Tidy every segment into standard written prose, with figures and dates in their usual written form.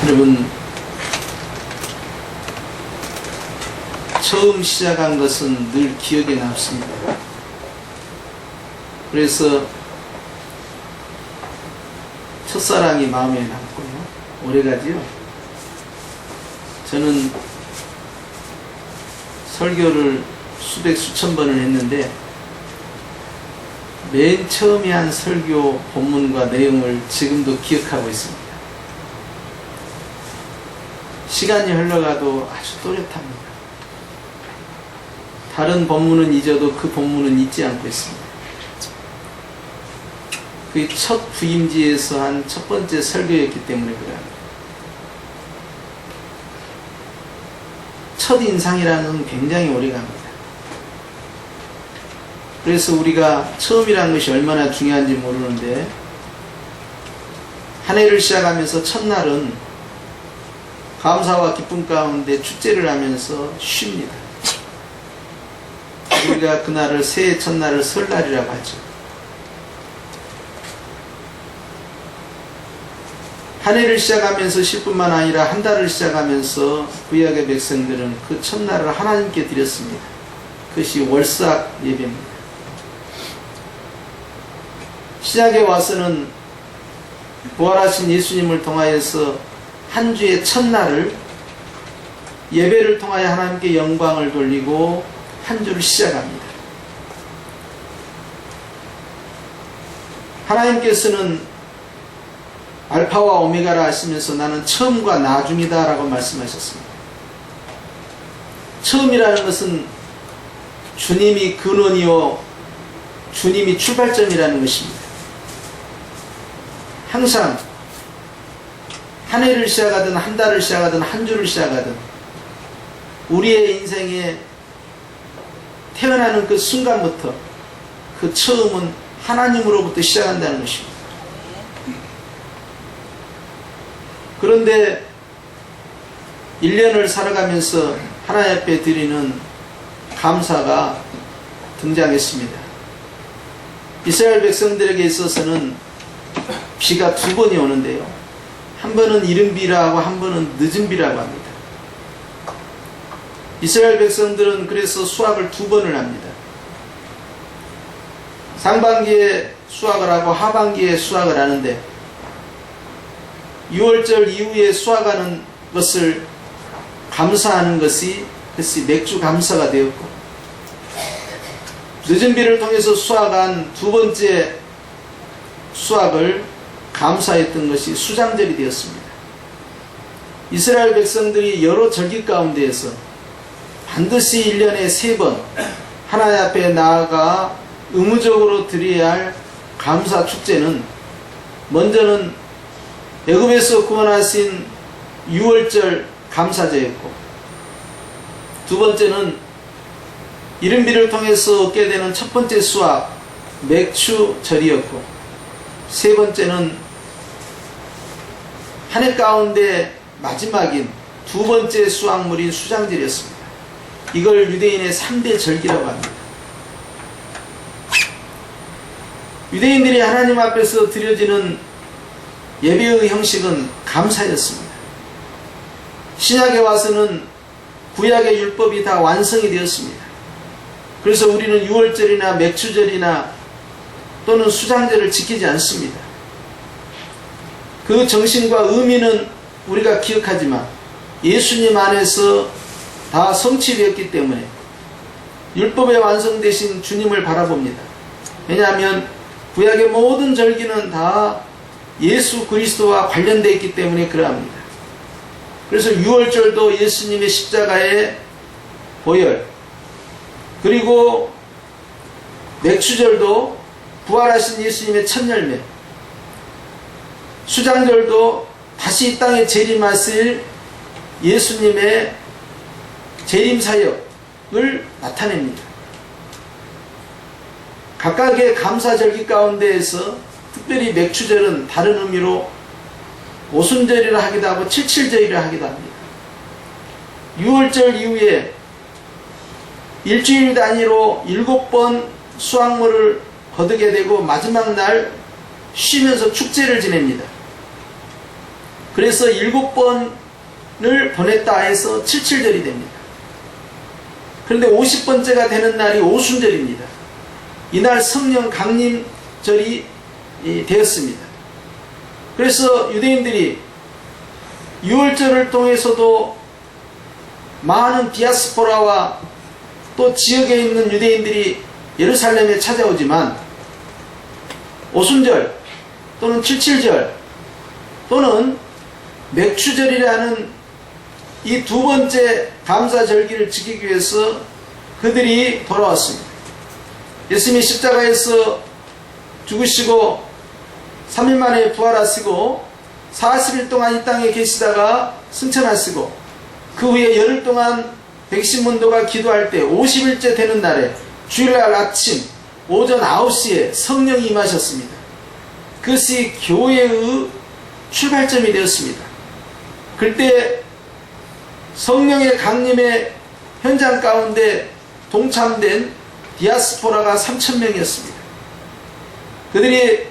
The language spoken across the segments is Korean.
여러분, 처음 시작한 것은 늘 기억에 남습니다. 그래서 첫사랑이 마음에 남고요, 오래가지요. 저는 설교를 수백 수천 번을 했는데 맨 처음에 한 설교 본문과 내용을 지금도 기억하고 있습니다. 시간이 흘러가도 아주 또렷합니다. 다른 본문은 잊어도 그 본문은 잊지 않고 있습니다. 그 첫 부임지에서 한 첫 번째 설교였기 때문에 그래요. 첫 인상이라는 건 굉장히 오래갑니다. 그래서 우리가 처음이라는 것이 얼마나 중요한지 모르는데, 한 해를 시작하면서 첫날은 감사와 기쁨 가운데 축제를 하면서 쉽니다. 우리가 그날을, 새해 첫날을 설날이라고 하죠. 한 해를 시작하면서 쉴 뿐만 아니라 한 달을 시작하면서 구약의 백성들은 그 첫날을 하나님께 드렸습니다. 그것이 월삭 예배입니다. 신약에 와서는 부활하신 예수님을 통하여서 한 주의 첫날을 예배를 통하여 하나님께 영광을 돌리고 한 주를 시작합니다. 하나님께서는 알파와 오메가라 하시면서 나는 처음과 나중이다 라고 말씀하셨습니다. 처음이라는 것은 주님이 근원이요 주님이 출발점이라는 것입니다. 항상 한 해를 시작하든 한 달을 시작하든 한 주를 시작하든 우리의 인생에 태어나는 그 순간부터 그 처음은 하나님으로부터 시작한다는 것입니다. 그런데 1년을 살아가면서 하나님 앞에 드리는 감사가 등장했습니다. 이스라엘 백성들에게 있어서는 비가 두 번이 오는데요, 한 번은 이른 비라고 한 번은 늦은 비라고 합니다. 이스라엘 백성들은 그래서 수확을 두 번을 합니다. 상반기에 수확을 하고 하반기에 수확을 하는데, 6월절 이후에 수확하는 것을 감사하는 것이 맥주 감사가 되었고, 늦은 비를 통해서 수확한 두 번째 수확을 감사했던 것이 수장절이 되었습니다. 이스라엘 백성들이 여러 절기 가운데에서 반드시 1년에 3번 하나님 앞에 나아가 의무적으로 드려야 할 감사 축제는, 먼저는 애굽에서 구원하신 6월절 감사제였고, 두 번째는 이른 비를 통해서 얻게 되는 첫 번째 수확 맥추절이었고, 세 번째는 한 해 가운데 마지막인 두 번째 수확물인 수장절이었습니다. 이걸 유대인의 3대 절기라고 합니다. 유대인들이 하나님 앞에서 드려지는 예배의 형식은 감사였습니다. 신약에 와서는 구약의 율법이 다 완성이 되었습니다. 그래서 우리는 6월절이나 맥추절이나 또는 수장절을 지키지 않습니다. 그 정신과 의미는 우리가 기억하지만 예수님 안에서 다 성취되었기 때문에 율법에 완성되신 주님을 바라봅니다. 왜냐하면 구약의 모든 절기는 다 예수 그리스도와 관련되어 있기 때문에 그러합니다. 그래서 6월절도 예수님의 십자가의 보혈, 그리고 맥추절도 부활하신 예수님의 첫 열매, 수장절도 다시 이 땅에 재림하실 예수님의 재림사역을 나타냅니다. 각각의 감사절기 가운데에서 특별히 맥추절은 다른 의미로 오순절이라 하기도 하고 칠칠절이라 하기도 합니다. 6월절 이후에 일주일 단위로 7번 수확물을 거두게 되고 마지막 날 쉬면서 축제를 지냅니다. 그래서 7번을 보냈다 해서 77절이 됩니다. 그런데 50번째가 되는 날이 오순절입니다. 이날 성령 강림절이 되었습니다. 그래서 유대인들이 6월절을 통해서도 많은 디아스포라와 또 지역에 있는 유대인들이 예루살렘에 찾아오지만 오순절 또는 77절 또는 맥추절이라는 이 두 번째 감사절기를 지키기 위해서 그들이 돌아왔습니다. 예수님이 십자가에서 죽으시고 3일 만에 부활하시고 40일 동안 이 땅에 계시다가 승천하시고 그 후에 열흘 동안 백신문도가 기도할 때 50일째 되는 날에 주일날 아침 오전 9시에 성령이 임하셨습니다. 그것이 교회의 출발점이 되었습니다. 그때 성령의 강림의 현장 가운데 동참된 디아스포라가 3,000명이었습니다. 그들이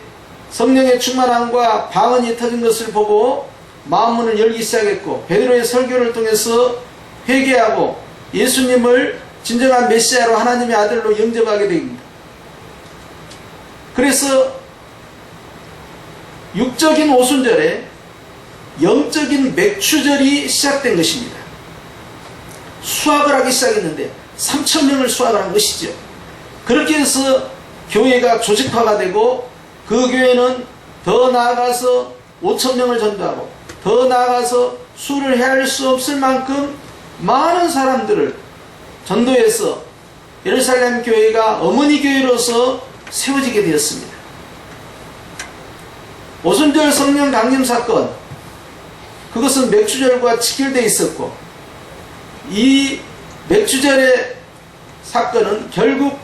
성령의 충만함과 방언이 터진 것을 보고 마음문을 열기 시작했고 베드로의 설교를 통해서 회개하고 예수님을 진정한 메시아로 하나님의 아들로 영접하게 됩니다. 그래서 육적인 오순절에 영적인 맥추절이 시작된 것입니다. 수학을 하기 시작했는데 3,000명을 수학을 한 것이죠. 그렇게 해서 교회가 조직화가 되고 그 교회는 더 나아가서 5,000명을 전도하고 더 나아가서 수를 헤아릴 수 없을 만큼 많은 사람들을 전도해서 예루살렘 교회가 어머니 교회로서 세워지게 되었습니다. 오순절 성령 강림 사건, 그것은 맥추절과 직결되어 있었고 이 맥추절의 사건은 결국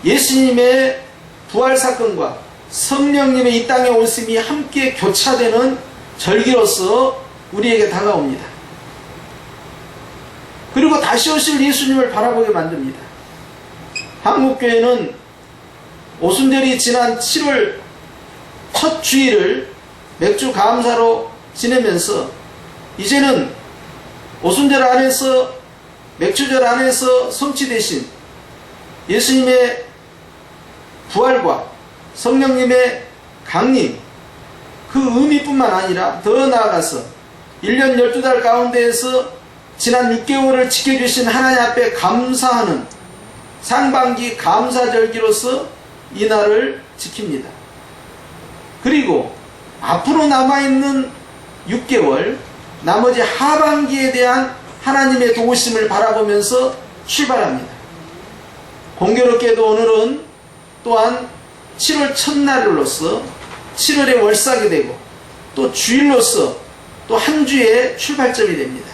예수님의 부활 사건과 성령님의 이 땅에 오심이 함께 교차되는 절기로서 우리에게 다가옵니다. 그리고 다시 오실 예수님을 바라보게 만듭니다. 한국교회는 오순절이 지난 7월 첫 주일을 맥주 감사로 지내면서 이제는 오순절 안에서 맥주절 안에서 성취되신 예수님의 부활과 성령님의 강림, 그 의미뿐만 아니라 더 나아가서 1년 12달 가운데에서 지난 6개월을 지켜주신 하나님 앞에 감사하는 상반기 감사절기로서 이 날을 지킵니다. 그리고 앞으로 남아있는 6개월, 나머지 하반기에 대한 하나님의 도우심을 바라보면서 출발합니다. 공교롭게도 오늘은 또한 7월 첫날로서 7월의 월삭이 되고 또 주일로서 또 한 주의 출발점이 됩니다.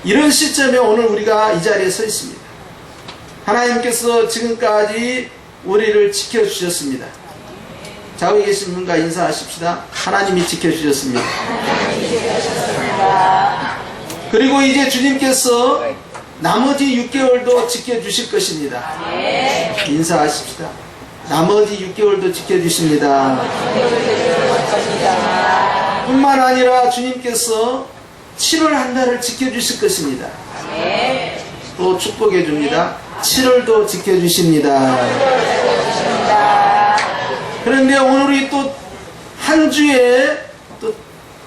이런 시점에 오늘 우리가 이 자리에 서 있습니다. 하나님께서 지금까지 우리를 지켜주셨습니다. 좌우에 계신 분과 인사하십시다. 하나님이 지켜주셨습니다. 그리고 이제 주님께서 나머지 6개월도 지켜주실 것입니다. 인사하십시다. 나머지 6개월도 지켜주십니다. 뿐만 아니라 주님께서 7월 한 달을 지켜주실 것입니다. 또 축복해 줍니다. 7월도 지켜주십니다. 그런데 오늘이 또 한 주의 또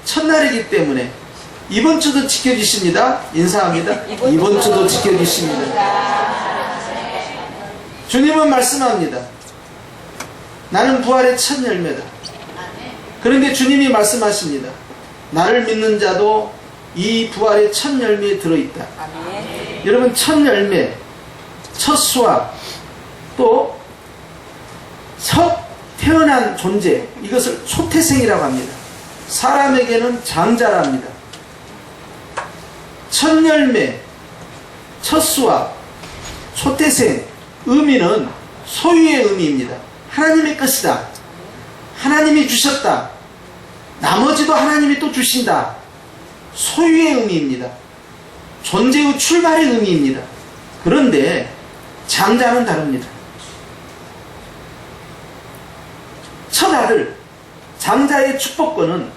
첫날이기 때문에 이번 주도 지켜주십니다. 인사합니다. 이번 주도 지켜주십니다. 주님은 말씀합니다. 나는 부활의 첫 열매다. 그런데 주님이 말씀하십니다. 나를 믿는 자도 이 부활의 첫 열매에 들어있다. 여러분, 첫 열매, 첫 수확, 또 첫 태어난 존재, 이것을 초태생이라고 합니다. 사람에게는 장자랍니다. 첫 열매, 첫 수확, 초태생, 의미는 소유의 의미입니다. 하나님의 것이다. 하나님이 주셨다. 나머지도 하나님이 또 주신다. 소유의 의미입니다. 존재의 출발의 의미입니다. 그런데 장자는 다릅니다. 첫 아들, 장자의 축복권은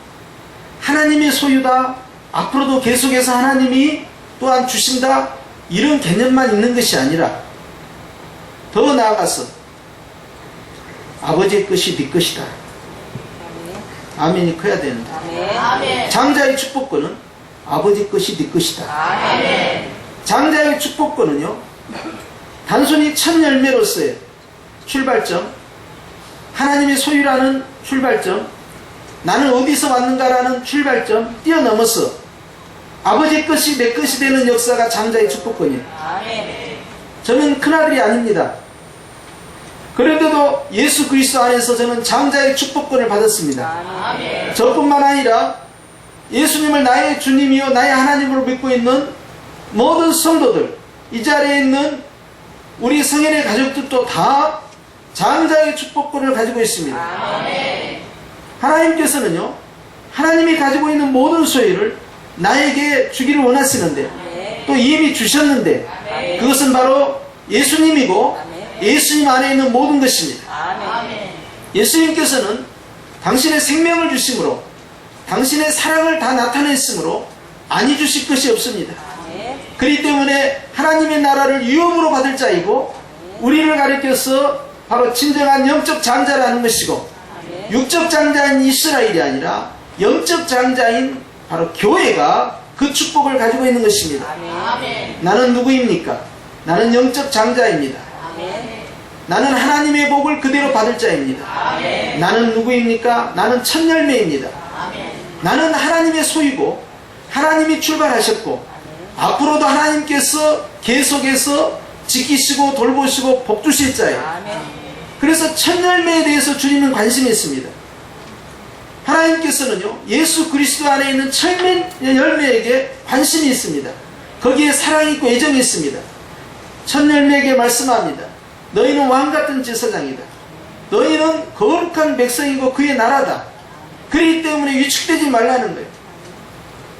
하나님의 소유다, 앞으로도 계속해서 하나님이 또한 주신다, 이런 개념만 있는 것이 아니라 더 나아가서 아버지의 것이 네 것이다. 아멘이 커야 되는다. 아멘. 장자의 축복권은 아버지 것이 네 것이다. 아멘. 장자의 축복권은요, 단순히 첫 열매로서의 출발점, 하나님의 소유라는 출발점, 나는 어디서 왔는가라는 출발점 뛰어넘어서 아버지 것이 내 것이 되는 역사가 장자의 축복권이에요. 아멘. 저는 큰아들이 아닙니다. 그런데도 예수 그리스도 안에서 저는 장자의 축복권을 받았습니다. 아멘. 저뿐만 아니라 예수님을 나의 주님이요 나의 하나님으로 믿고 있는 모든 성도들, 이 자리에 있는 우리 성인의 가족들도 다 장자의 축복권을 가지고 있습니다. 아멘. 하나님께서는요, 하나님이 가지고 있는 모든 소유를 나에게 주기를 원하시는데, 또 이미 주셨는데, 그것은 바로 예수님이고 예수님 안에 있는 모든 것입니다. 아멘. 예수님께서는 당신의 생명을 주심으로, 당신의 사랑을 다 나타냈으므로 아니 주실 것이 없습니다. 그렇기 때문에 하나님의 나라를 유업으로 받을 자이고, 우리를 가리켜서 바로 진정한 영적 장자라는 것이고, 육적 장자인 이스라엘이 아니라 영적 장자인 바로 교회가 그 축복을 가지고 있는 것입니다. 아멘. 나는 누구입니까? 나는 영적 장자입니다. 아멘. 나는 하나님의 복을 그대로 받을 자입니다. 아멘. 나는 누구입니까? 나는 첫 열매입니다. 아멘. 나는 하나님의 소유고, 하나님이 출발하셨고, 앞으로도 하나님께서 계속해서 지키시고 돌보시고 복 주실 자예요. 아멘. 그래서 첫 열매에 대해서 주님은 관심이 있습니다. 하나님께서는요, 예수 그리스도 안에 있는 첫 열매에게 관심이 있습니다. 거기에 사랑이 있고 애정이 있습니다. 첫 열매에게 말씀합니다. 너희는 왕같은 제사장이다. 너희는 거룩한 백성이고 그의 나라다. 그렇기 때문에 위축되지 말라는 거예요.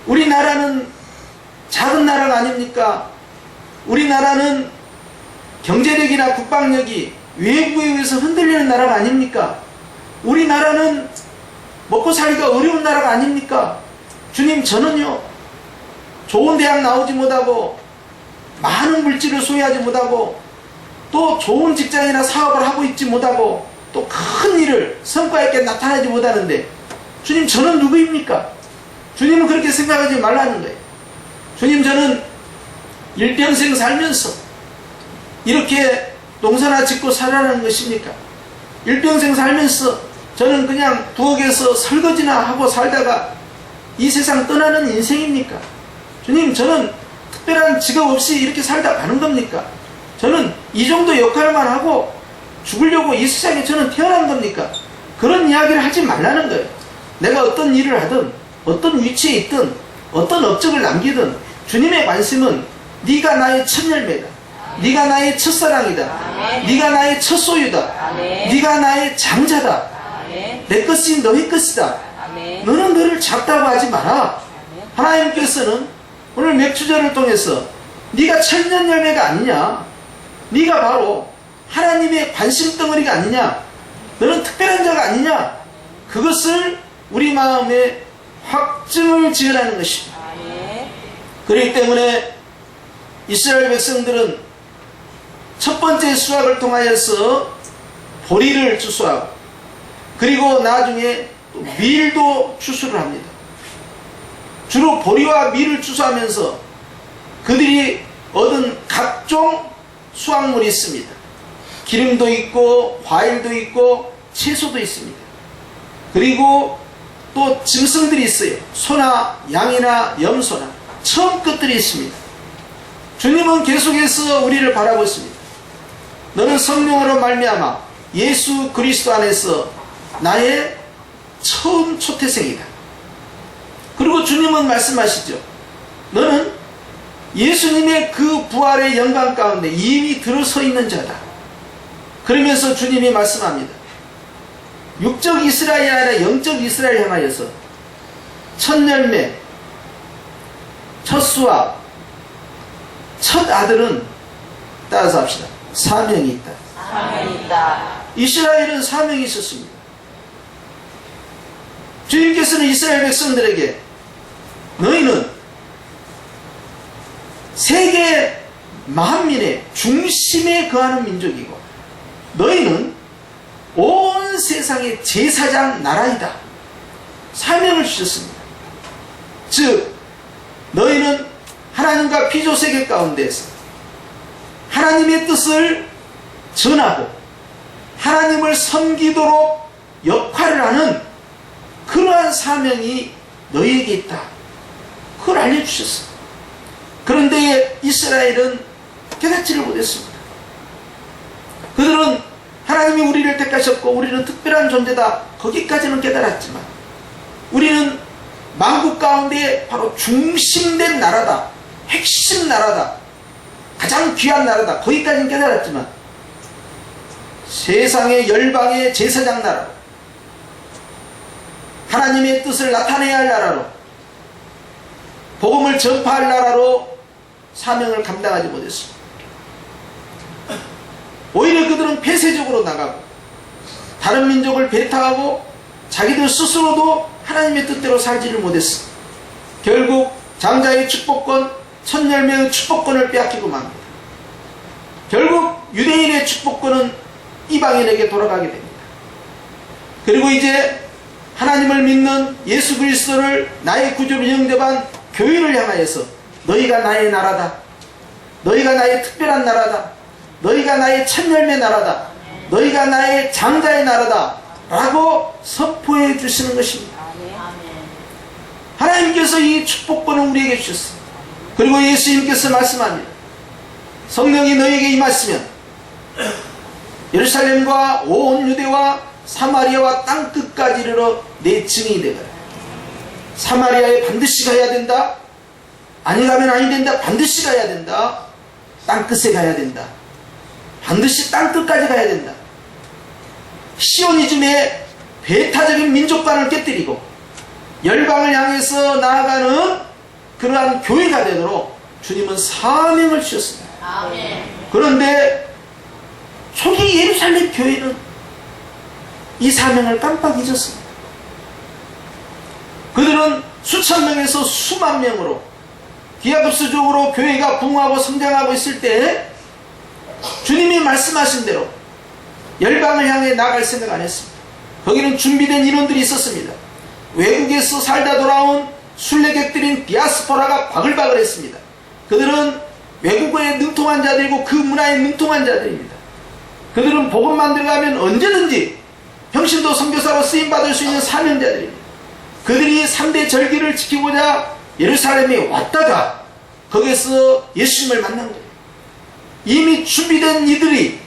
우리나라는 작은 나라가 아닙니까? 우리나라는 경제력이나 국방력이 외국에 의해서 흔들리는 나라가 아닙니까? 우리나라는 먹고 살기가 어려운 나라가 아닙니까? 주님, 저는요, 좋은 대학 나오지 못하고 많은 물질을 소유하지 못하고 또 좋은 직장이나 사업을 하고 있지 못하고 또 큰 일을 성과 있게 나타내지 못하는데, 주님, 저는 누구입니까? 주님은 그렇게 생각하지 말라는 거예요. 주님, 저는 일평생 살면서 이렇게 농사나 짓고 살아라는 것입니까? 일평생 살면서 저는 그냥 부엌에서 설거지나 하고 살다가 이 세상 떠나는 인생입니까? 주님, 저는 특별한 직업 없이 이렇게 살다 가는 겁니까? 저는 이 정도 역할만 하고 죽으려고 이 세상에 저는 태어난 겁니까? 그런 이야기를 하지 말라는 거예요. 내가 어떤 일을 하든 어떤 위치에 있든 어떤 업적을 남기든 주님의 관심은 네가 나의 첫 열매다. 네가 나의 첫사랑이다. 네가 나의 첫 소유다. 네가 나의 장자다. 내 것이 너의 것이다. 너는 너를 작다고 하지 마라. 하나님께서는 오늘 맥주절을 통해서 네가 천년 열매가 아니냐, 네가 바로 하나님의 관심 덩어리가 아니냐, 너는 특별한 자가 아니냐, 그것을 우리 마음에 확증을 지으라는 것입니다. 그렇기 때문에 이스라엘 백성들은 첫 번째 수확을 통하여서 보리를 추수하고, 그리고 나중에 또 밀도 추수를 합니다. 주로 보리와 밀을 추수하면서 그들이 얻은 각종 수확물이 있습니다. 기름도 있고 과일도 있고 채소도 있습니다. 그리고 또 짐승들이 있어요. 소나 양이나 염소나 처음 것들이 있습니다. 주님은 계속해서 우리를 바라고 있습니다. 너는 성령으로 말미암아 예수 그리스도 안에서 나의 처음 초태생이다. 그리고 주님은 말씀하시죠. 너는 예수님의 그 부활의 영광 가운데 이미 들어서 있는 자다. 그러면서 주님이 말씀합니다. 육적 이스라엘이 아니라 영적 이스라엘 향하여서 첫 열매, 첫 수확, 첫 아들은 따라서 합시다. 사명이 있다. 사명이 있다. 이스라엘은 사명이 있었습니다. 주님께서는 이스라엘 백성들에게 너희는 세계 만민의 중심에 거하는 민족이고 너희는 온 세상의 제사장 나라이다. 사명을 주셨습니다. 즉 너희는 하나님과 피조세계 가운데서 하나님의 뜻을 전하고 하나님을 섬기도록 역할을 하는 그러한 사명이 너희에게 있다. 그걸 알려주셨어요. 그런데 이스라엘은 깨닫지를 못했습니다. 그들은 하나님이 우리를 택하셨고 우리는 특별한 존재다. 거기까지는 깨달았지만 우리는 만국 가운데 바로 중심된 나라다. 핵심 나라다. 가장 귀한 나라다. 거기까지는 깨달았지만 세상의 열방의 제사장 나라로 하나님의 뜻을 나타내야 할 나라로 복음을 전파할 나라로 사명을 감당하지 못했습니다. 오히려 그들은 폐쇄적으로 나가고 다른 민족을 배타하고 자기들 스스로도 하나님의 뜻대로 살지를 못했습니다. 결국 장자의 축복권, 첫 열매의 축복권을 빼앗기고 맙니다. 결국 유대인의 축복권은 이방인에게 돌아가게 됩니다. 그리고 이제 하나님을 믿는 예수 그리스도를 나의 구주로 영접한 교회를 향하여서 너희가 나의 나라다. 너희가 나의 특별한 나라다. 너희가 나의 첫 열매 나라다. 너희가 나의 장자의 나라다. 라고 선포해 주시는 것입니다. 하나님께서 이 축복권을 우리에게 주셨습니다. 그리고 예수님께서 말씀합니다. 성령이 너희에게 임하시면 예루살렘과 온 유대와 사마리아와 땅끝까지 이르러 내 증인이 되거라. 사마리아에 반드시 가야 된다. 아니 가면 아니 된다. 반드시 가야 된다. 땅끝에 가야 된다. 반드시 땅끝까지 가야 된다. 시오니즘의 배타적인 민족관을 깨뜨리고 열방을 향해서 나아가는 그러한 교회가 되도록 주님은 사명을 주셨습니다. 아멘. 그런데 초기 예루살렘 교회는 이 사명을 깜빡 잊었습니다. 그들은 수천 명에서 수만 명으로 기하급수적으로 교회가 부흥하고 성장하고 있을 때 주님이 말씀하신 대로 열방을 향해 나갈 생각 안 했습니다. 거기는 준비된 인원들이 있었습니다. 외국에서 살다 돌아온 순례객들인 디아스포라가 바글바글 했습니다. 그들은 외국어에 능통한 자들이고 그 문화에 능통한 자들입니다. 그들은 복음만 들어가면 언제든지 평신도 선교사로 쓰임받을 수 있는 사명자들입니다. 그들이 3대 절기를 지키고자 예루살렘에 왔다가 거기에서 예수님을 만난 거예요. 이미 준비된 이들이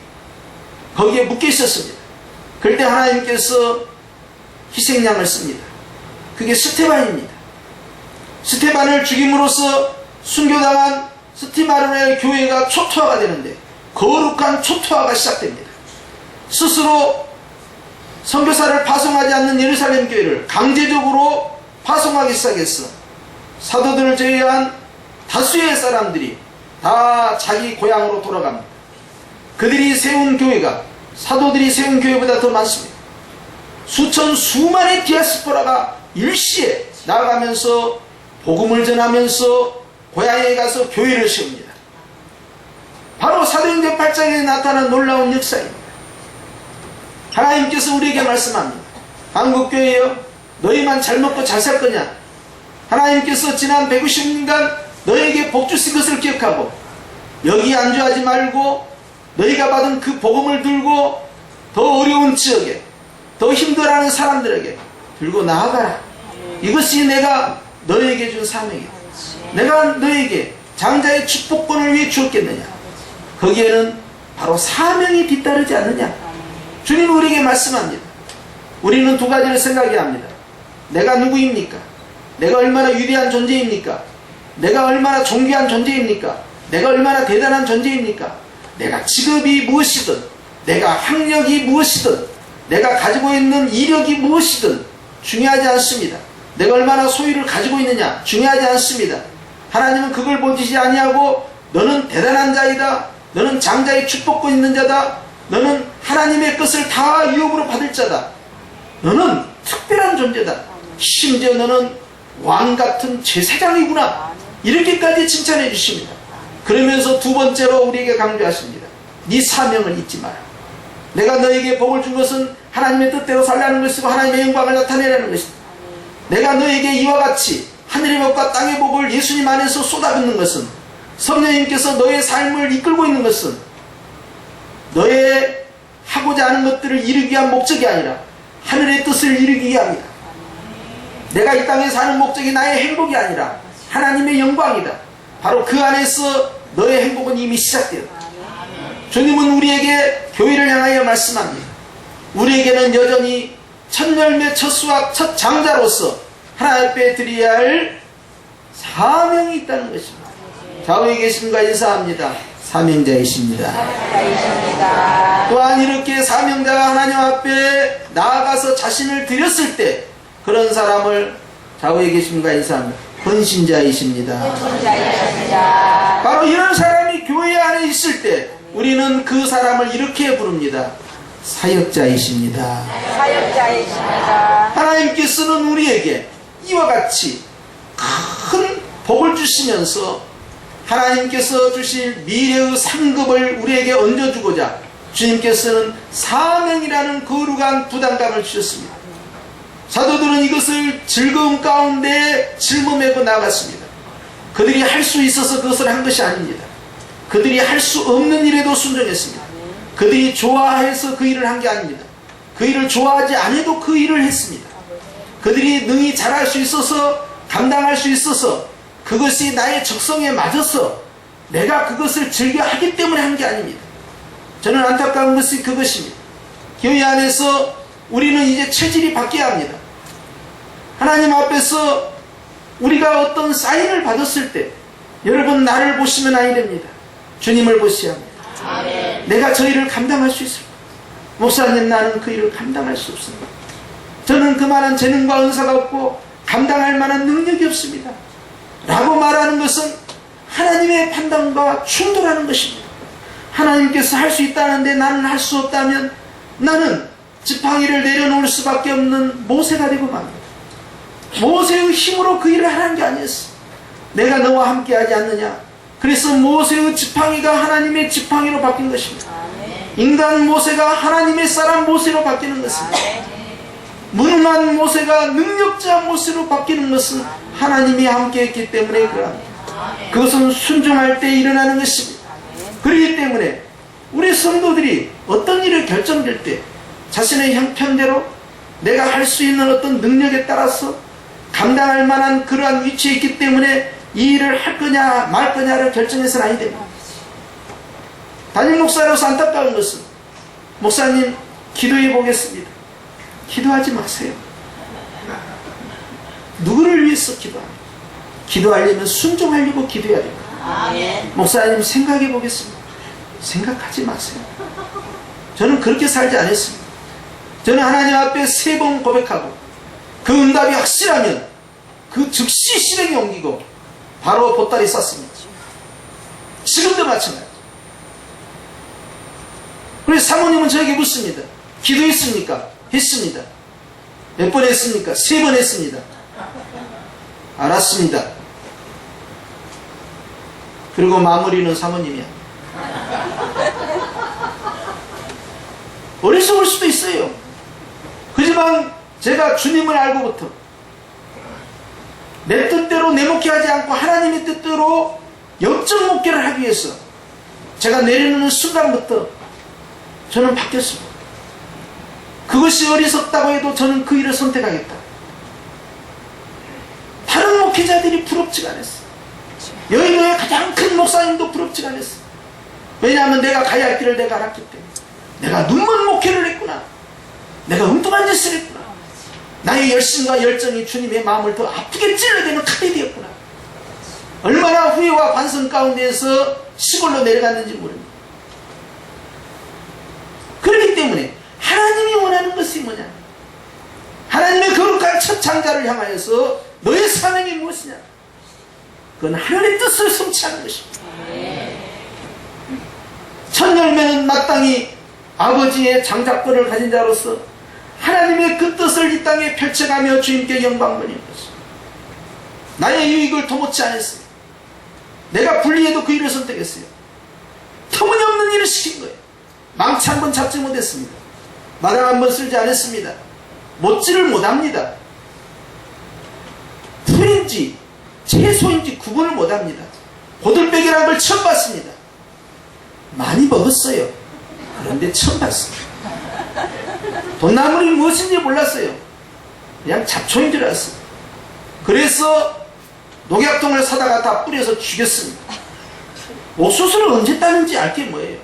거기에 묶여 있었습니다. 그럴 때 하나님께서 희생양을 씁니다. 그게 스테반입니다. 스테반을 죽임으로써 순교당한 스티마르의 교회가 초토화가 되는데 거룩한 초토화가 시작됩니다. 스스로 선교사를 파송하지 않는 예루살렘 교회를 강제적으로 파송하기 시작했어. 사도들을 제외한 다수의 사람들이 다 자기 고향으로 돌아갑니다. 그들이 세운 교회가 사도들이 세운 교회보다 더 많습니다. 수천 수만의 디아스포라가 일시에 나아가면서 복음을 전하면서 고향에 가서 교회를 세웁니다. 바로 사도행전 8장에 나타난 놀라운 역사입니다. 하나님께서 우리에게 말씀합니다. 한국교회여 너희만 잘 먹고 잘 살 거냐? 하나님께서 지난 150년간 너희에게 복 주신 것을 기억하고 여기 안주하지 말고 너희가 받은 그 복음을 들고 더 어려운 지역에 더 힘들어하는 사람들에게 들고 나아가라. 이것이 내가 너희에게 준 사명이다. 내가 너희에게 장자의 축복권을 위해 주었겠느냐? 거기에는 바로 사명이 뒤따르지 않느냐? 주님은 우리에게 말씀합니다. 우리는 두 가지를 생각해야 합니다. 내가 누구입니까? 내가 얼마나 위대한 존재입니까? 내가 얼마나 존귀한 존재입니까? 내가 얼마나 대단한 존재입니까? 내가 직업이 무엇이든 내가 학력이 무엇이든 내가 가지고 있는 이력이 무엇이든 중요하지 않습니다. 내가 얼마나 소유를 가지고 있느냐 중요하지 않습니다. 하나님은 그걸 보시지 아니하고 너는 대단한 자이다. 너는 장자의 축복권 있는 자다. 너는 하나님의 것을 다 유업으로 받을 자다. 너는 특별한 존재다. 심지어 너는 왕 같은 제사장이구나. 이렇게까지 칭찬해 주십니다. 그러면서 두 번째로 우리에게 강조하십니다. 네 사명을 잊지 마라. 내가 너에게 복을 준 것은 하나님의 뜻대로 살라는 것이고 하나님의 영광을 나타내라는 것이다. 내가 너에게 이와 같이 하늘의 복과 땅의 복을 예수님 안에서 쏟아붓는 것은, 성령님께서 너의 삶을 이끌고 있는 것은 너의 하고자 하는 것들을 이루기 위한 목적이 아니라 하늘의 뜻을 이루기 위함이다. 내가 이 땅에 사는 목적이 나의 행복이 아니라 하나님의 영광이다. 바로 그 안에서 너의 행복은 이미 시작되었다. 주님은 우리에게 교회를 향하여 말씀합니다. 우리에게는 여전히 첫 열매, 첫 수확, 첫 장자로서 하나님 앞에 드려야 할 사명이 있다는 것입니다. 좌우에 계신 분과 인사합니다. 사명자이십니다. 또한 이렇게 사명자가 하나님 앞에 나아가서 자신을 드렸을 때 그런 사람을 좌우에 계신 분과 인사합니다. 헌신자이십니다. 바로 이런 사람이 교회 안에 있을 때 우리는 그 사람을 이렇게 부릅니다. 사역자이십니다. 하나님께서는 우리에게 이와 같이 큰 복을 주시면서 하나님께서 주실 미래의 상급을 우리에게 얹어주고자 주님께서는 사명이라는 거룩한 부담감을 주셨습니다. 사도들은 이것을 즐거움 가운데 짊어매고 나갔습니다. 그들이 할 수 있어서 그것을 한 것이 아닙니다. 그들이 할 수 없는 일에도 순종했습니다. 그들이 좋아해서 그 일을 한 게 아닙니다. 그 일을 좋아하지 않아도 그 일을 했습니다. 그들이 능히 잘할 수 있어서, 감당할 수 있어서, 그것이 나의 적성에 맞아서 내가 그것을 즐겨 하기 때문에 한 게 아닙니다. 저는 안타까운 것이 그것입니다. 교회 안에서 우리는 이제 체질이 바뀌어야 합니다. 하나님 앞에서 우리가 어떤 사인을 받았을 때 여러분 나를 보시면 아니 됩니다. 주님을 보셔야 합니다. 아멘. 내가 저 일을 감당할 수 있을까? 목사님, 나는 그 일을 감당할 수 없습니다. 저는 그만한 재능과 은사가 없고 감당할 만한 능력이 없습니다. 라고 말하는 것은 하나님의 판단과 충돌하는 것입니다. 하나님께서 할 수 있다는데 나는 할 수 없다면 나는 지팡이를 내려놓을 수밖에 없는 모세가 되고 맙니다. 모세의 힘으로 그 일을 하는 게 아니었어. 내가 너와 함께 하지 않느냐. 그래서 모세의 지팡이가 하나님의 지팡이로 바뀐 것입니다. 인간 모세가 하나님의 사람 모세로 바뀌는 것입니다. 무능한 모세가 능력자 모세로 바뀌는 것은 하나님이 함께 했기 때문에 그러합니다. 그것은 순종할 때 일어나는 것입니다. 그렇기 때문에 우리 성도들이 어떤 일을 결정될 때 자신의 형편대로 내가 할 수 있는 어떤 능력에 따라서 감당할 만한 그러한 위치에 있기 때문에 이 일을 할 거냐 말 거냐를 결정해서는 아니 됩니다. 담임 목사로서 안타까운 것은 목사님 기도해 보겠습니다. 기도하지 마세요. 누구를 위해서 기도합니까? 기도하려면 순종하려고 기도해야 됩니다. 아멘. 목사님 생각해 보겠습니다. 생각하지 마세요. 저는 그렇게 살지 않았습니다. 저는 하나님 앞에 3번 고백하고 그 응답이 확실하면 그 즉시 실행에 옮기고 바로 보따리 쌌습니다. 지금도 마찬가지. 그래서 사모님은 저에게 묻습니다. 기도했습니까? 했습니다. 몇 번 했습니까? 3번 했습니다. 알았습니다. 그리고 마무리는 사모님이야. 어리석을 수도 있어요. 하지만 제가 주님을 알고부터 내 뜻대로 내 목회하지 않고 하나님의 뜻대로 역적 목회를 하기 위해서 제가 내려놓는 순간부터 저는 바뀌었습니다. 그것이 어리석다고 해도 저는 그 일을 선택하겠다. 다른 목회자들이 부럽지가 않았어요. 여의도의 가장 큰 목사님도 부럽지가 않았어요. 왜냐하면 내가 가야 할 길을 내가 알았기 때문에. 내가 눈먼 목회를 했구나. 내가 엉뚱한 짓을 했구나. 나의 열심과 열정이 주님의 마음을 더 아프게 찔러대는 칼이 되었구나. 얼마나 후회와 반성 가운데에서 시골로 내려갔는지 모릅니다. 그렇기 때문에 하나님이 원하는 것이 뭐냐? 하나님의 거룩한 첫 창자를 향하여서 너의 사명이 무엇이냐? 그건 하늘의 뜻을 성취하는 것입니다. 첫 열매는 마땅히 아버지의 장자권을 가진 자로서 하나님의 그 뜻을 이 땅에 펼쳐가며 주님께 영광 돌리는 것입니다. 나의 유익을 도모치 않았어요. 내가 불리해도 그 일을 선택했어요. 터무니없는 일을 시킨 거예요. 망치 한 번 잡지 못했습니다. 마당 한 번 쓸지 않았습니다. 못지를 못합니다. 풀인지 채소인지 구분을 못합니다. 고들빼기라는 걸 처음 봤습니다. 많이 먹었어요. 그런데 처음 봤어요. 돈나물이 무엇인지 몰랐어요. 그냥 잡초인 줄 알았어요. 그래서 녹약통을 사다가 다 뿌려서 죽였습니다. 옥수수를 언제 따는지 알게 뭐예요.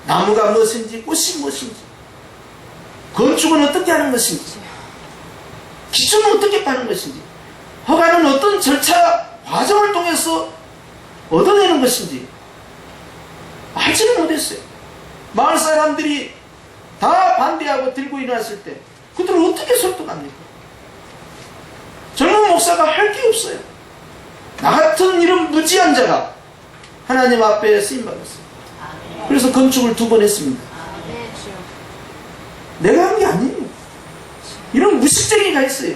나무가 무엇인지 꽃이 무엇인지 건축은 어떻게 하는 것인지 기준은 어떻게 파는 것인지 허가는 어떤 절차 과정을 통해서 얻어내는 것인지 알지는 못했어요. 마을 사람들이 다 반대하고 들고 일어났을 때 그들을 어떻게 설득합니까? 젊은 목사가 할 게 없어요. 나 같은 이런 무지한 자가 하나님 앞에 쓰임받았어요. 그래서 건축을 2번 했습니다. 내가 한 게 아니에요. 이런 무식쟁이가 있어요.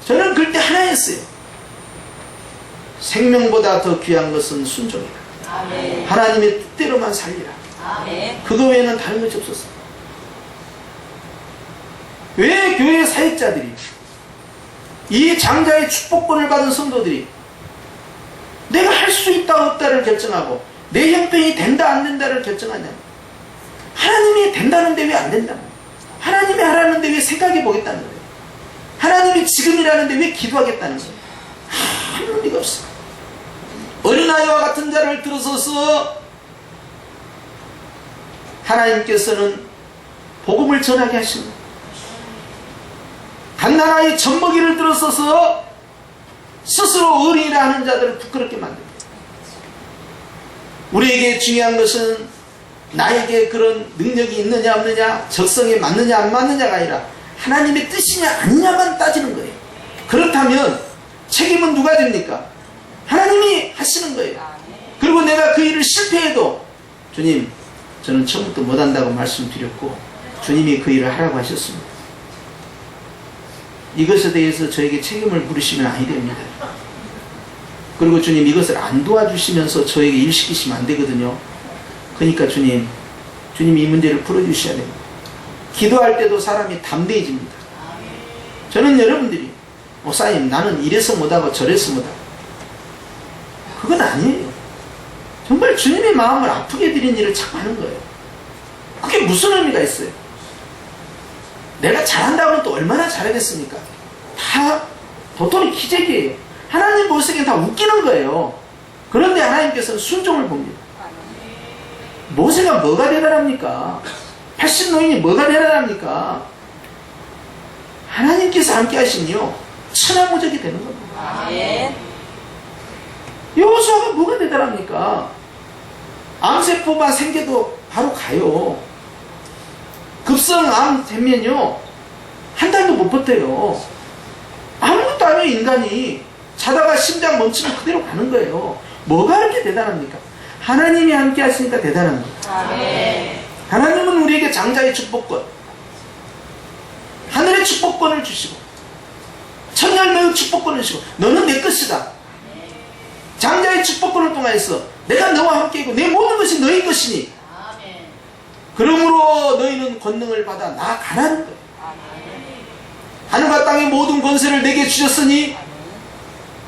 저는 그때 하나였어요. 생명보다 더 귀한 것은 순종이다. 하나님의 뜻대로만 살리라. 그거 외에는 다른 것이 없었어요. 왜 교회 사역자들이 이 장자의 축복권을 받은 성도들이 내가 할 수 있다 없다를 결정하고 내 형편이 된다 안 된다를 결정하냐? 하나님이 된다는데 왜 안 된다는 거예요? 하나님이 하라는데 왜 생각해 보겠다는 거예요? 하나님이 지금이라는데 왜 기도하겠다는 거예요? 아무 리가 없어요. 어린아이와 같은 자를 들어서서 하나님께서는 복음을 전하게 하신 거예요. 갓난아이 젖먹이를 들어서서 스스로 어린이라 하는 자들을 부끄럽게 만듭니다. 우리에게 중요한 것은 나에게 그런 능력이 있느냐 없느냐, 적성에 맞느냐 안 맞느냐가 아니라 하나님의 뜻이냐 아니냐만 따지는 거예요. 그렇다면 책임은 누가 됩니까? 하나님이 하시는 거예요. 그리고 내가 그 일을 실패해도 주님, 저는 처음부터 못한다고 말씀드렸고 주님이 그 일을 하라고 하셨습니다. 이것에 대해서 저에게 책임을 물으시면 아니 됩니다. 그리고 주님, 이것을 안 도와주시면서 저에게 일 시키시면 안 되거든요. 그러니까 주님이 이 문제를 풀어주셔야 됩니다. 기도할 때도 사람이 담대해집니다. 저는 여러분들이 목사님 나는 이래서 못하고 저래서 못하고 그건 아니에요. 정말 주님의 마음을 아프게 드린 일을 자꾸 하는 거예요. 그게 무슨 의미가 있어요? 내가 잘한다면 또 얼마나 잘하겠습니까? 다 도토리 기적이에요. 하나님 보시기엔 다 웃기는 거예요. 그런데 하나님께서는 순종을 봅니다. 모세가 뭐가 대단합니까? 80노인이 뭐가 대단합니까? 하나님께서 함께 하시니요 천하무적이 되는 겁니다. 여호수아가 뭐가 대단합니까? 암세포만 생겨도 바로 가요. 급성암 되면요 한 달도 못 버텨요. 아무것도 아니에요. 인간이 자다가 심장 멈추면 그대로 가는 거예요. 뭐가 그렇게 대단합니까? 하나님이 함께 하시니까 대단한 거예요. 하나님은 우리에게 장자의 축복권, 하늘의 축복권을 주시고 천열매의 축복권을 주시고 너는 내 것이다. 장자의 축복권을 통해서 내가 너와 함께 있고 내 모든 것이 너의 것이니 그러므로 너희는 권능을 받아 나아가라는 거예요. 하늘과 땅의 모든 권세를 내게 주셨으니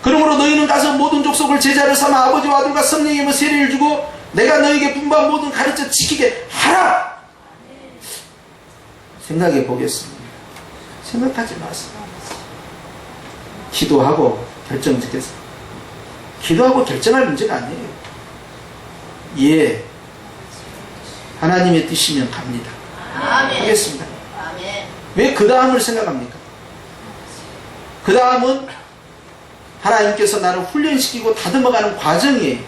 그러므로 너희는 가서 모든 족속을 제자를 삼아 아버지와 아들과 성령님의 세례를 주고 내가 너에게 분부한 모든 가르쳐 지키게 하라. 생각해 보겠습니다. 생각하지 마세요. 기도하고 결정짓겠습니다. 기도하고 결정할 문제가 아니에요. 예, 하나님의 뜻이면 갑니다. 하겠습니다. 왜 그 다음을 생각합니까? 그 다음은 하나님께서 나를 훈련시키고 다듬어가는 과정이에요.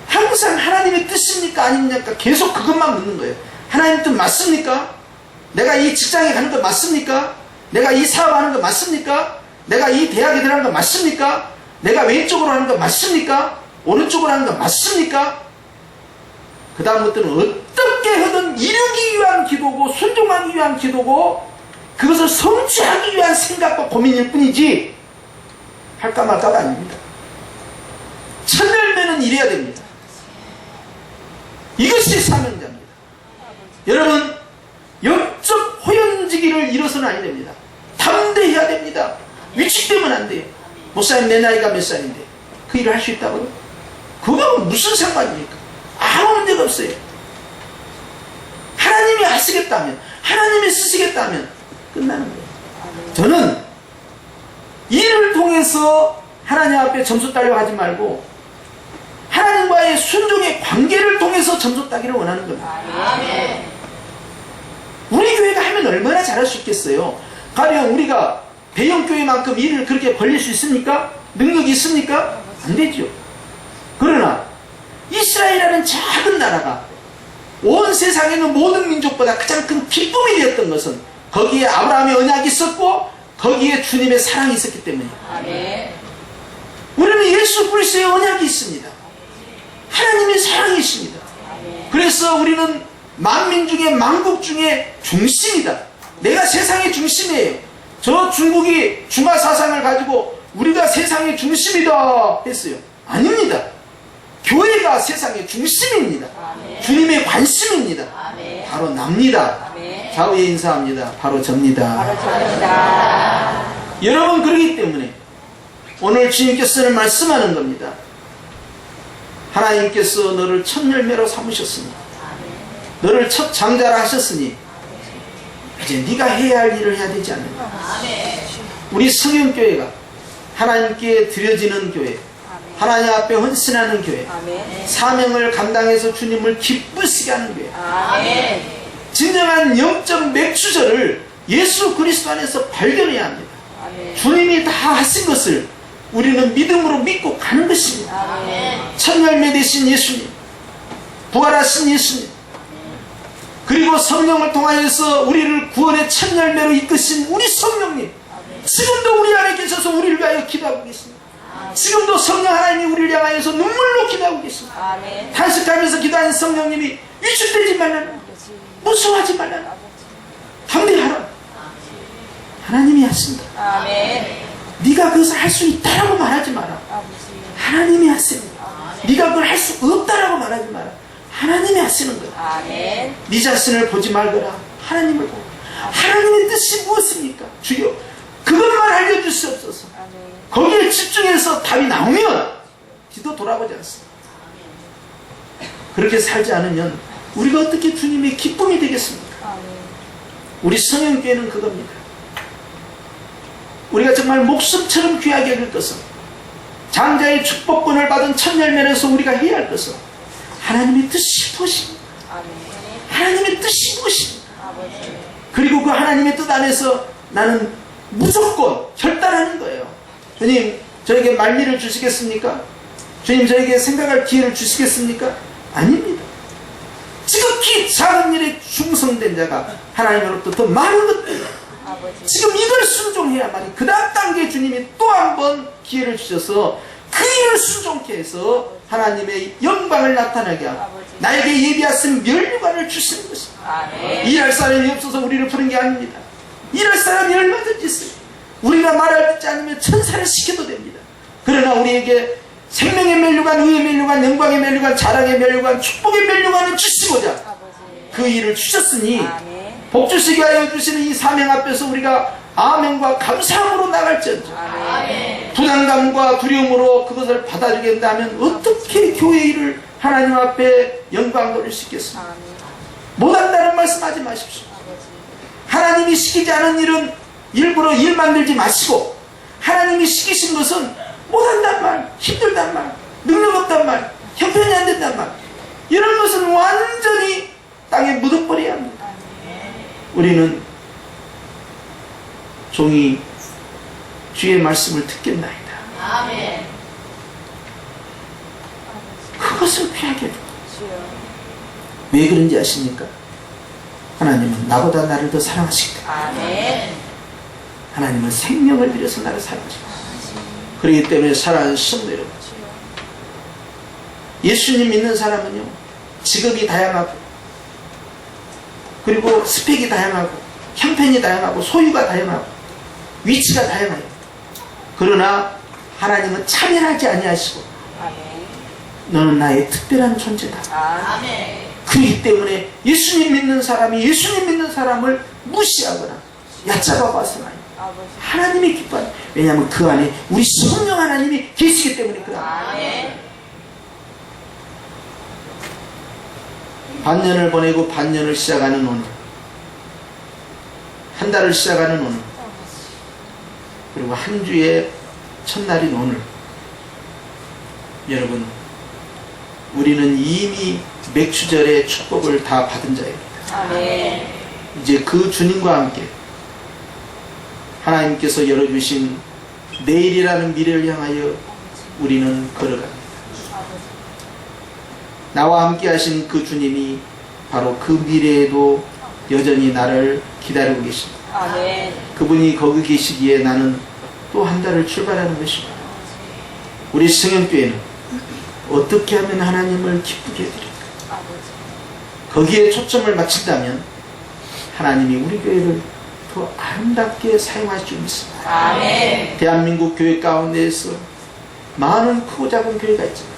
항상 하나님의 뜻입니까 아닙니까? 계속 그것만 묻는 거예요. 하나님 뜻 맞습니까? 내가 이 직장에 가는 거 맞습니까? 내가 이 사업하는 거 맞습니까? 내가 이 대학에 들어가는 거 맞습니까? 내가 왼쪽으로 하는 거 맞습니까? 오른쪽으로 하는 거 맞습니까? 그 다음부터는 어떻게 하든 이루기 위한 기도고 순종하기 위한 기도고 그것을 성취하기 위한 생각과 고민일 뿐이지 할까 말까가 아닙니다. 첫 열매는 이래야 됩니다. 이것이 사명자입니다. 여러분, 영적 호연지기를 잃어서는 아니 됩니다. 담대해야 됩니다. 위축되면 안 돼요. 목사님, 내 나이가 몇 살인데 그 일을 할 수 있다고요? 그거 무슨 상관입니까? 아무 문제가 없어요. 하나님이 하시겠다면, 하나님이 쓰시겠다면 끝나는 거예요. 저는 일을 통해서 하나님 앞에 점수 따려고 하지 말고 하나님과의 순종의 관계를 통해서 점수 따기를 원하는 겁니다. 아멘. 우리 교회가 하면 얼마나 잘할 수 있겠어요? 가령 우리가 대형교회만큼 일을 그렇게 벌릴 수 있습니까? 능력이 있습니까? 안 되죠. 그러나 이스라엘이라는 작은 나라가 온 세상에 있는 모든 민족보다 가장 큰 기쁨이 되었던 것은 거기에 아브라함의 언약이 있었고 거기에 주님의 사랑이 있었기 때문이에요. 아멘. 우리는 예수 그리스도의 언약이 있습니다. 하나님의 사랑이 있습니다. 그래서 우리는 만민 중에 만국 중에 중심이다. 내가 세상의 중심이에요. 저 중국이 중화 사상을 가지고 우리가 세상의 중심이다 했어요. 아닙니다. 교회가 세상의 중심입니다. 아멘. 주님의 관심입니다. 아멘. 바로 납니다. 아멘. 좌우에 인사합니다. 바로 접니다. 바로 접니다. 여러분, 그러기 때문에 오늘 주님께서는 말씀하는 겁니다. 하나님께서 너를 첫 열매로 삼으셨으니, 너를 첫 장자라 하셨으니 이제 네가 해야 할 일을 해야 되지 않는가. 아멘. 우리 성령교회가 하나님께 드려지는 교회, 하나님 앞에 헌신하는 교회, 아멘. 사명을 감당해서 주님을 기쁘시게 하는 교회, 아멘. 진정한 영적 맥주절을 예수 그리스도 안에서 발견해야 합니다. 아멘. 주님이 다 하신 것을 우리는 믿음으로 믿고 가는 것입니다. 아멘. 첫 열매 되신 예수님, 부활하신 예수님, 그리고 성령을 통하여서 우리를 구원의 첫 열매로 이끄신 우리 성령님, 지금도 우리 안에 계셔서 우리를 위하여 기도하고 계십니다. 지금도 성령 하나님이 우리를 향하여서 눈물로 기도하고 계십니다. 아멘. 탄식하면서 기도하는 성령님이 위축되지 말라는, 무서워하지 말라는, 담대하라. 하나님이 하신다. 아멘. 네가 그것을 할 수 있다라고 말하지 마라. 하나님이 하십니다. 네가 그걸 할 수 없다라고 말하지 마라. 하나님이 하시는 거야. 아멘. 네 자신을 보지 말거라. 하나님을 보고. 하나님의 뜻이 무엇입니까? 주여, 그것만 알려주시옵소서. 거기에 집중해서 답이 나오면 뒤도 돌아보지 않습니다. 그렇게 살지 않으면 우리가 어떻게 주님의 기쁨이 되겠습니까? 우리 성령교회는 그겁니다. 우리가 정말 목숨처럼 귀하게 여길 것은, 장자의 축복권을 받은 첫 열매로서 우리가 해야 할 것은 하나님의 뜻이 무엇입니까? 하나님의 뜻이 무엇입니까? 그리고 그 하나님의 뜻 안에서 나는 무조건 결단하는 거예요. 주님, 저에게 말미를 주시겠습니까? 주님, 저에게 생각할 기회를 주시겠습니까? 아닙니다. 지극히 작은 일에 충성된 자가 하나님으로부터 더 많은 것들, 지금 이걸 순종해야만 그 다음 단계에 주님이 또 한 번 기회를 주셔서 그 일을 순종케 해서 하나님의 영광을 나타나게 하고 나에게 예비하신 면류관을 주시는 것입니다. 아멘. 일할 사람이 없어서 우리를 부른 게 아닙니다. 일할 사람이 얼마든지 있어요. 우리가 말할 듣지 않으면 천사를 시켜도 됩니다. 그러나 우리에게 생명의 면류관, 의의 면류관, 영광의 면류관, 자랑의 면류관, 축복의 면류관을 주시고자 그 일을 주셨으니 복 주시게 하여 주시는 이 사명 앞에서 우리가 아멘과 감사함으로 나갈지언정, 부담감과 두려움으로 그것을 받아주게 된다면 어떻게 교회 일을 하나님 앞에 영광 돌릴 수 있겠습니까? 못한다는 말씀하지 마십시오. 하나님이 시키지 않은 일은 일부러 일 만들지 마시고, 하나님이 시키신 것은 못한단 말, 힘들단 말, 능력 없단 말, 형편이 안 된단 말, 이런 것은 완전히 땅에 묻어버려야 합니다. 우리는 종이 주의 말씀을 듣겠나이다. 아멘. 그것을 피하게 됩니다. 왜 그런지 아십니까? 하나님은 나보다 나를 더 사랑하시기 때문에, 아멘. 하나님은 생명을 들여서 나를 사랑하시고, 그렇기 때문에 사랑하는 성도 여러분, 예수님 믿는 사람은요, 직업이 다양하고 그리고 스펙이 다양하고 형편이 다양하고 소유가 다양하고 위치가 다양해요. 그러나 하나님은 차별하지 아니하시고 아멘. 너는 나의 특별한 존재다. 아멘. 그렇기 때문에 예수님 믿는 사람이 예수님 믿는 사람을 무시하거나 얕잡아 봐서는 아니에요. 아버지. 하나님이 기뻐요. 왜냐하면 그 안에 우리 성령 하나님이 계시기 때문에 그래요. 아멘. 반년을 보내고 반년을 시작하는 오늘, 한 달을 시작하는 오늘, 그리고 한 주의 첫날인 오늘, 여러분, 우리는 이미 맥주절의 축복을 다 받은 자입니다. 아멘. 이제 그 주님과 함께 하나님께서 열어주신 내일이라는 미래를 향하여 우리는 걸어갑니다. 나와 함께 하신 그 주님이 바로 그 미래에도 여전히 나를 기다리고 계십니다. 아멘. 그분이 거기 계시기에 나는 또 한 달을 출발하는 것입니다. 우리 성현교회는 어떻게 하면 하나님을 기쁘게 해드릴까? 아버지. 거기에 초점을 맞춘다면 하나님이 우리 교회를 더 아름답게 사용할 줄 믿습니다. 아멘. 대한민국 교회 가운데에서 많은 크고 작은 교회가 있지만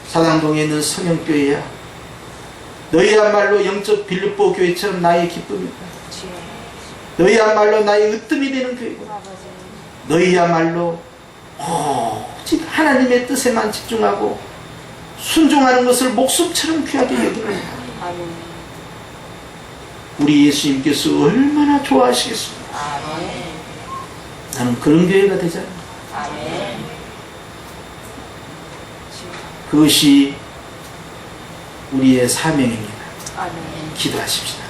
사당동에 있는 성현교회야 너희야말로 영적 빌립보 교회처럼 나의 기쁨이다. 너희야말로 나의 으뜸이 되는 교회고 아버지. 너희야말로 오직 하나님의 뜻에만 집중하고 순종하는 것을 목숨처럼 귀하게 여기는 아멘. 우리 예수님께서 얼마나 좋아하시겠습니까? 아멘. 나는 그런 교회가 되잖아. 아멘. 그것이 우리의 사명입니다. 아멘. 기도하십시다.